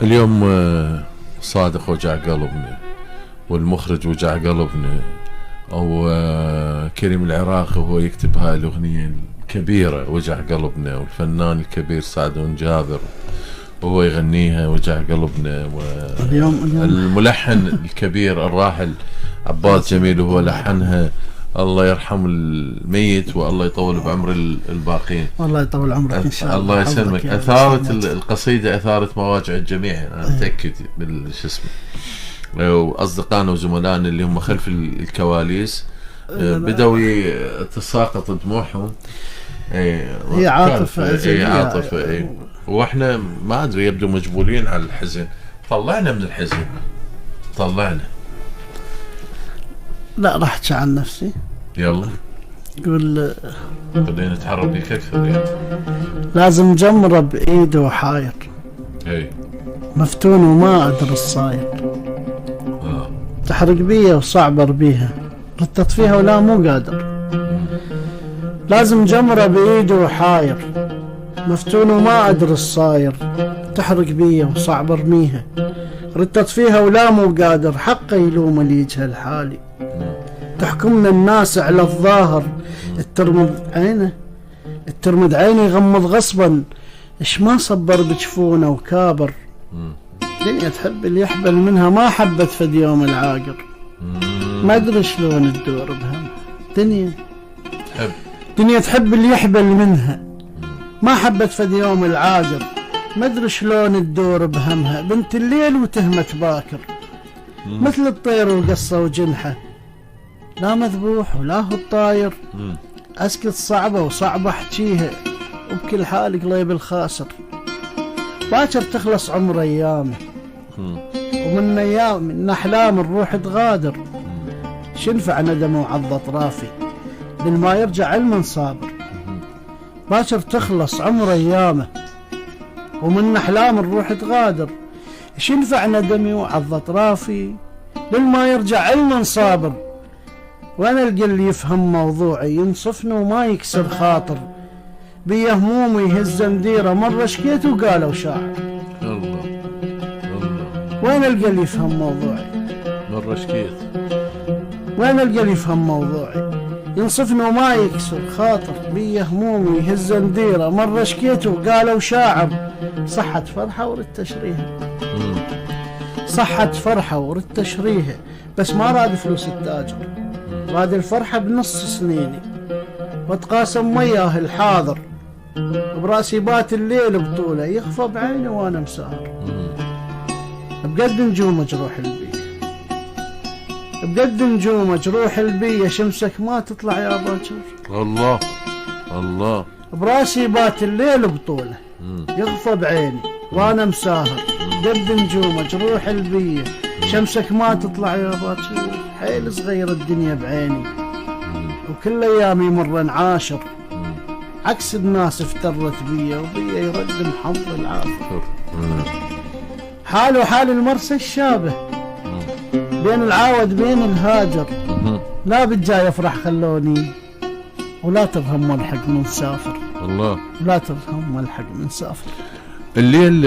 اليوم صادق وجع قلبنا، والمخرج وجع قلبنا، او كريم العراقي وهو يكتب هاي الاغنيه الكبيره وجع قلبنا، والفنان الكبير سعد جابر وهو يغنيها وجع قلبنا، والملحن الكبير الراحل عباد جميل وهو لحنها. الله يرحم الميت والله يطول بعمر الباقين. والله يطول عمرك ان شاء الله. الله يسلمك. اثارت القصيده اثارت مواجع الجميع، انا متاكد بالشو اسمه، واصدقائنا وزملائنا اللي هم خلف الكواليس بدأوا تساقط دموعهم. هي عاطفه، هي عاطفه. واحنا ما ادري يبدو مجبولين على الحزن. طلعنا من الحزن، طلعنا. لا راح احكي عن نفسي. يلا قول. خلينا نتحرك بك اكثر يعني. لازم جمره بايده وحاير، مفتون وما ادري الصاير. تحرق بيها وصعب اربيها، رتت فيها ولا مو قادر. لازم جمره بايده وحاير، مفتون وما ادري الصاير. تحرق بيها وصعب ارميها، رتت فيها ولا مو قادر. حقه يلوم اللي يجهل الحالي، تحكمنا الناس على الظاهر. الترمد عيني يغمض غصبا، ايش ما صبر بجفونه وكابر. دنيا تحب اللي يحبل منها، ما حبت فد يوم العاقر. ما ادري شلون تدور بهم. دنيا تحب اللي يحبل منها، ما حبت فد يوم العاقر. ما ادري شلون تدور بهمها. بنت الليل وتهمت باكر، مثل الطير وقصه وجنحه. لا مذبوح ولا هو الطاير. اسكت صعبه وصعبه احكيها، وبكل حال قليب الخاسر. باكر تخلص عمر ايامه، ومن ايام من احلام الروح تغادر. شنفع ندم وعض اطرافي، للما يرجع علما صابر. باكر تخلص عمر ايامه، ومن احلام الروح تغادر. شنفع ندمي وعض اطرافي، للما يرجع علما صابر. وانا القى اللي يفهم موضوعي، ينصفني وما يكسر خاطر. بيه هموم يهز نديره، مره شكيت وقالوا شاعر. الله. وين القى اللي يفهم موضوعي؟ مره شكيت. وين القى اللي يفهم موضوعي، ينصفني وما يكسر خاطر. بيه هموم يهز نديره، مره شكيت وقالوا شاعر. صحت فرحه ورد تشريها، صحت فرحه ورد تشريها. بس ما راد فلوس التاجر، راد الفرحه بنص سنيني. واتقاسم وياه الحاضر، براسي بات الليل بطوله. يخفى بعيني وانا مسهر، بقد نجوم جروح البيه، بقد نجوم جروح البيه. شمسك ما تطلع يا باكر. الله الله. براسي بات الليل بطوله، يخفى بعيني وانا مساهر. قد نجوم جروح البيه، شمسك ما تطلع يا باكر. حيل صغير الدنيا بعيني، وكل ايامي مر عاشر. عكس الناس افترت بيا، وبيا يرد محظ العافر. حاله حال المرسى الشابه، بين العاود بين الهاجر. لا بالجاي افرح خلوني، ولا تفهم ملحق من سافر. الله. لا تفهم ملحق من سافر. الليل